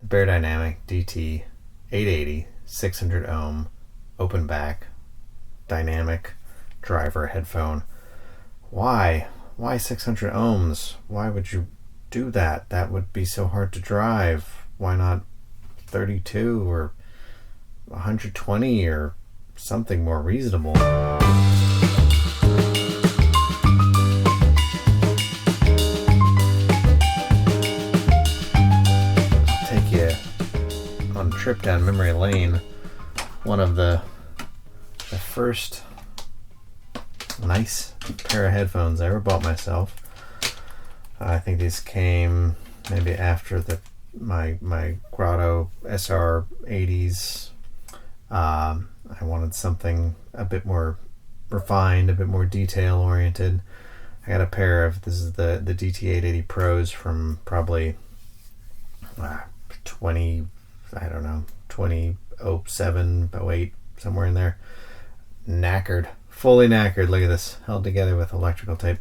Beyerdynamic DT 880 600 ohm open back dynamic driver headphone. Why 600 ohms? Why would you do that? That would be so hard to drive. Why not 32 or 120 or something more reasonable? On a trip down memory lane. One of the first nice pair of headphones I ever bought myself. I think these came maybe after my Grotto SR80s. I wanted something a bit more refined, a bit more detail oriented. I got a pair of, this is the DT880 Pros from probably 2007, 08, somewhere in there. Knackered, fully knackered. Look at this, held together with electrical tape.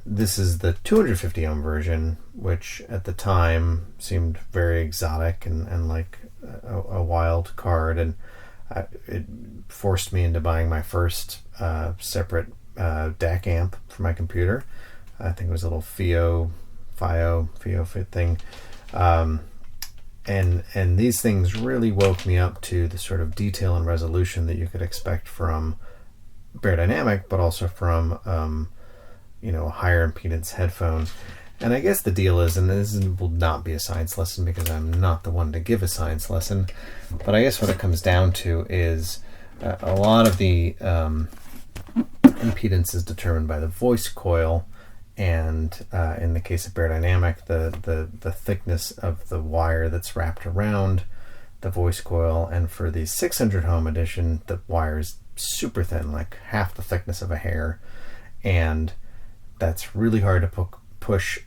This is the 250 ohm version, which at the time seemed very exotic and like a wild card, and it forced me into buying my first separate DAC amp for my computer. I think it was a little FIO fit thing. And these things really woke me up to the sort of detail and resolution that you could expect from Beyerdynamic, but also from a higher impedance headphone. And I guess the deal is, and this will not be a science lesson because I'm not the one to give a science lesson, but I guess what it comes down to is a lot of the impedance is determined by the voice coil. And in the case of Beyerdynamic, the thickness of the wire that's wrapped around the voice coil. And for the 600 ohm edition, the wire is super thin, like half the thickness of a hair. And that's really hard to push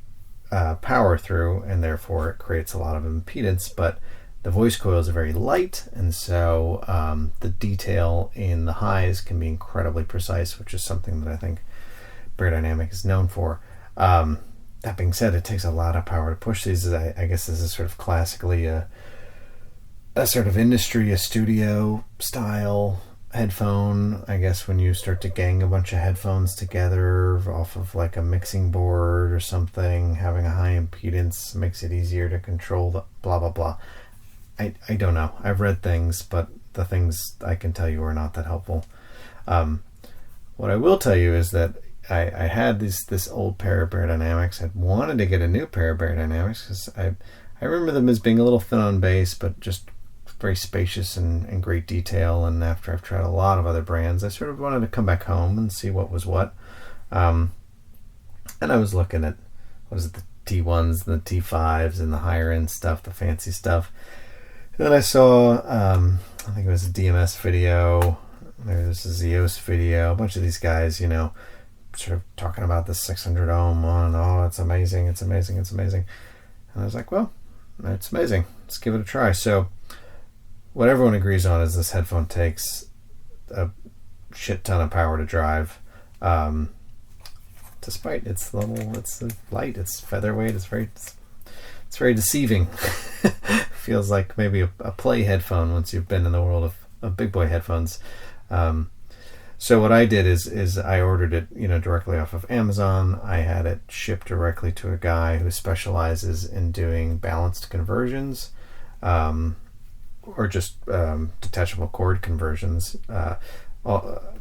power through, and therefore it creates a lot of impedance. But the voice coils are very light, and so the detail in the highs can be incredibly precise, which is something that I think Beyerdynamic is known for. That being said, it takes a lot of power to push these. I guess this is sort of classically a sort of industry, a studio style headphone. I guess when you start to gang a bunch of headphones together off of like a mixing board or something, having a high impedance makes it easier to control the blah blah blah. I don't know. I've read things, but the things I can tell you are not that helpful. What I will tell you is that I had this old pair of Beyerdynamics. I wanted to get a new pair of Beyerdynamics because I remember them as being a little thin on bass, but just very spacious and great detail. And after I've tried a lot of other brands, I sort of wanted to come back home and see what was what. And I was looking at, what is it, the T1s and the T5s and the higher end stuff, the fancy stuff. And then I saw, I think it was a DMS video, maybe this is a Zeos video, a bunch of these guys, sort of talking about the 600 ohm one. Oh, it's amazing, it's amazing, it's amazing. And I was like, well, it's amazing. Let's give it a try. So what everyone agrees on is this headphone takes a shit ton of power to drive. Despite it's light, it's featherweight, it's very deceiving. Feels like maybe a play headphone once you've been in the world of big boy headphones. So what I did is I ordered it, directly off of Amazon. I had it shipped directly to a guy who specializes in doing balanced conversions, or just detachable cord conversions.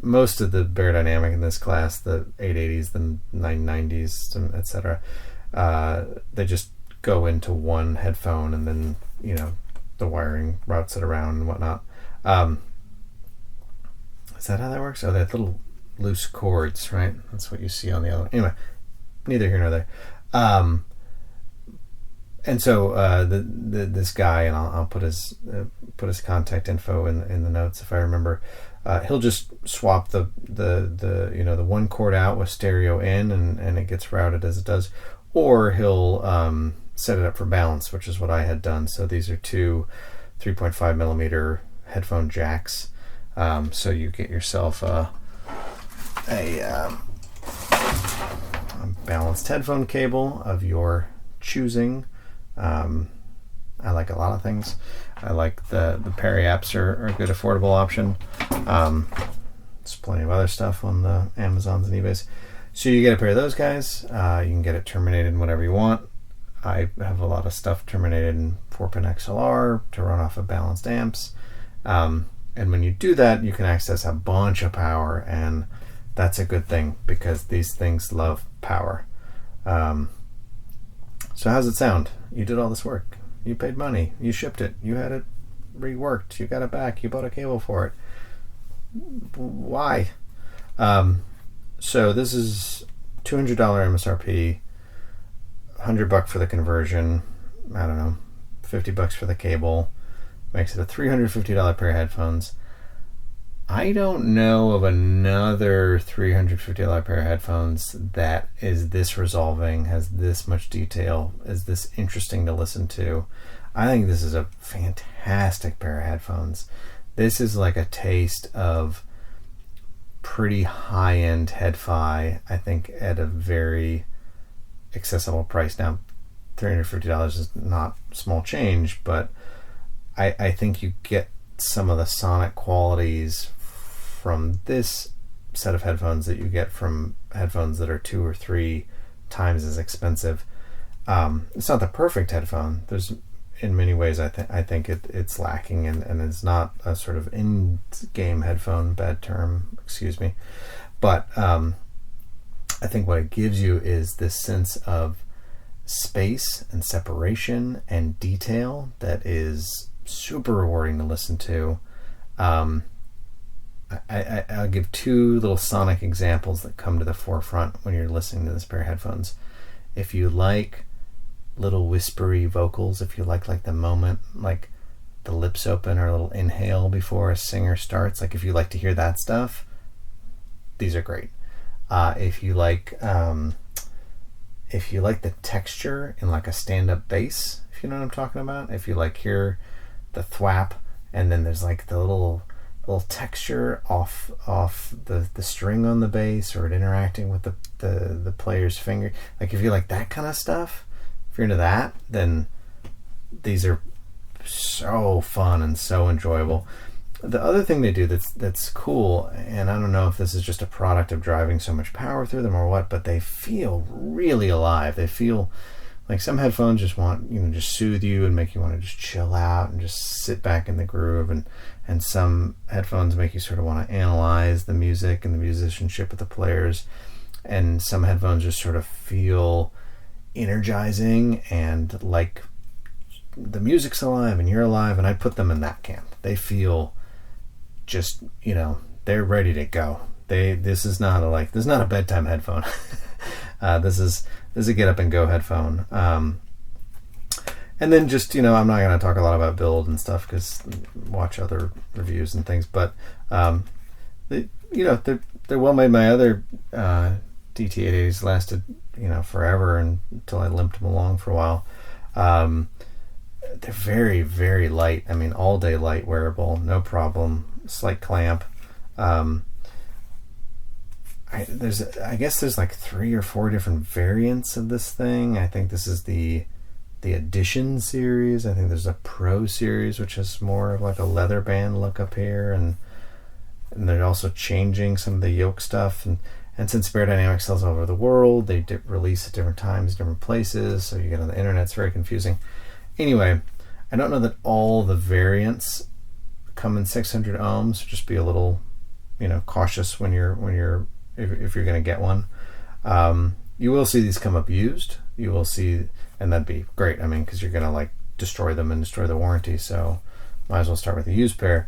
Most of the Beyerdynamic in this class, the 880s, the 990s, etc., they just go into one headphone, and then the wiring routes it around and whatnot. Is that how that works? Oh, they're little loose cords, right? That's what you see on the other one. Anyway, neither here nor there. And so this guy, and I'll put his contact info in the notes if I remember. He'll just swap the one cord out with stereo in, and it gets routed as it does, or he'll set it up for balance, which is what I had done. So these are two 3.5 millimeter headphone jacks. So you get yourself a balanced headphone cable of your choosing, I like a lot of things. I like the Perry apps are a good affordable option. There's plenty of other stuff on the Amazons and eBays. So you get a pair of those guys. You can get it terminated whenever you want. I have a lot of stuff terminated in 4-pin XLR to run off of balanced amps. And when you do that, you can access a bunch of power, and that's a good thing because these things love power. So how's it sound? You did all this work. You paid money. You shipped it. You had it reworked. You got it back. You bought a cable for it. Why? So this is $200 MSRP, $100 for the conversion. I don't know, $50 for the cable. Makes it a $350 pair of headphones. I don't know of another $350 pair of headphones that is this resolving, has this much detail, is this interesting to listen to. I think this is a fantastic pair of headphones. This is like a taste of pretty high-end head-fi, I think, at a very accessible price. Now, $350 is not small change, but I think you get some of the sonic qualities from this set of headphones that you get from headphones that are 2 or 3 times as expensive. It's not the perfect headphone. There's, in many ways, I think it's lacking, and it's not a sort of in-game headphone, bad term, excuse me. But I think what it gives you is this sense of space and separation and detail that is super rewarding to listen to. I'll give 2 little sonic examples that come to the forefront when you're listening to this pair of headphones. If you like little whispery vocals, if you like the moment, like the lips open or a little inhale before a singer starts, like if you like to hear that stuff, these are great. If you like the texture in like a stand-up bass, if you know what I'm talking about, if you like hear the thwap and then there's like the little texture off the string on the bass, or it interacting with the player's finger, like if you like that kind of stuff, if you're into that, then these are so fun and so enjoyable. The other thing they do that's cool, and I don't know if this is just a product of driving so much power through them or what, but they feel really alive. They feel like some headphones just want, just soothe you and make you want to just chill out and just sit back in the groove, and some headphones make you sort of want to analyze the music and the musicianship of the players, and some headphones just sort of feel energizing and like the music's alive and you're alive, and I put them in that camp. They feel just, they're ready to go. This is not a bedtime headphone. This is a get up and go headphone. And then just, I'm not going to talk a lot about build and stuff because watch other reviews and things, but they're well made. My other DT880s lasted forever until I limped them along for a while. They're very, very light. I mean, all day light wearable, no problem. Slight clamp. I guess there's like 3 or 4 different variants of this thing. I think this is the Edition series. I think there's a Pro series, which is more of like a leather band look up here, and they're also changing some of the yoke stuff. And since Beyerdynamic sells all over the world, they release at different times, different places, so you get on the internet. It's very confusing. Anyway, I don't know that all the variants come in 600 ohms. So just be a little, cautious if you're going to get one. You will see these come up used. You will see, and that'd be great. I mean, because you're going to like destroy them and destroy the warranty. So might as well start with a used pair.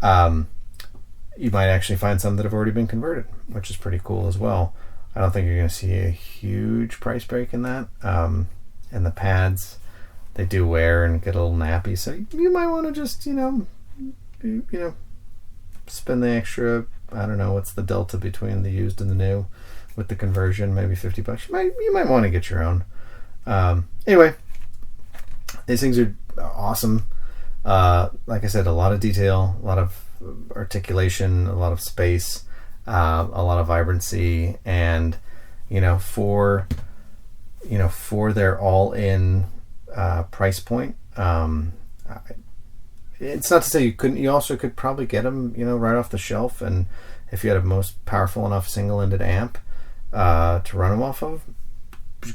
You might actually find some that have already been converted, which is pretty cool as well. I don't think you're going to see a huge price break in that. And the pads, they do wear and get a little nappy, so you might want to just, spend the extra, I don't know, what's the delta between the used and the new with the conversion, maybe $50. You might want to get your own. Anyway, these things are awesome. Like I said, a lot of detail, a lot of articulation, a lot of space, a lot of vibrancy, and for their all-in price point. It's not to say you couldn't. You also could probably get them, right off the shelf. And if you had a most powerful enough single-ended amp to run them off of,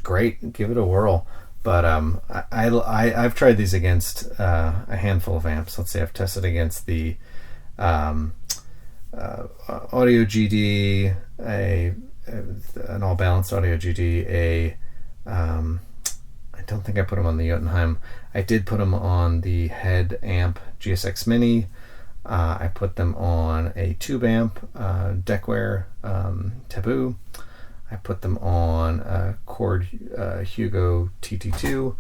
great. Give it a whirl. But I've tried these against a handful of amps. Let's say I've tested against the Audio GD, an all balanced Audio GD, I don't think I put them on the Jotunheim. I did put them on the Head amp GSX Mini. I put them on a tube amp, Deckware Taboo. I put them on a Chord Hugo TT2.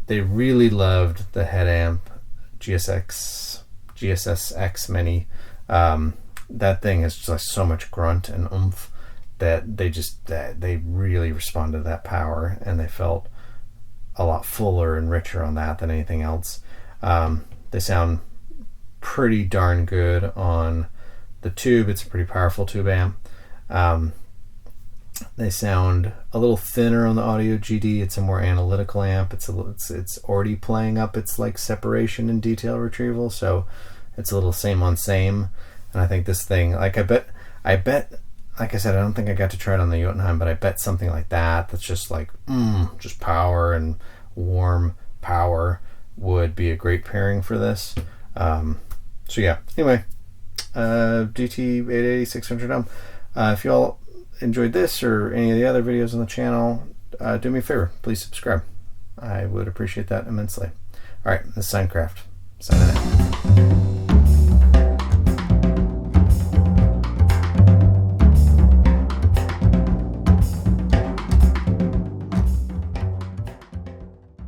They really loved the Head amp GSSX Mini. That thing has just so much grunt and oomph that they really responded to that power, and they felt a lot fuller and richer on that than anything else. They sound pretty darn good on the tube. It's a pretty powerful tube amp. They sound a little thinner on the Audio GD. It's a more analytical amp. It's already playing up its like separation and detail retrieval, so it's a little same on same. And I think this thing, like I bet, like I said, I don't think I got to try it on the Jotunheim, but I bet something like that's just like just power and warm power would be a great pairing for this. So yeah, anyway, DT 880 600 ohm. If y'all enjoyed this or any of the other videos on the channel, do me a favor, please subscribe. I would appreciate that immensely. All right, this is Signcraft signing out.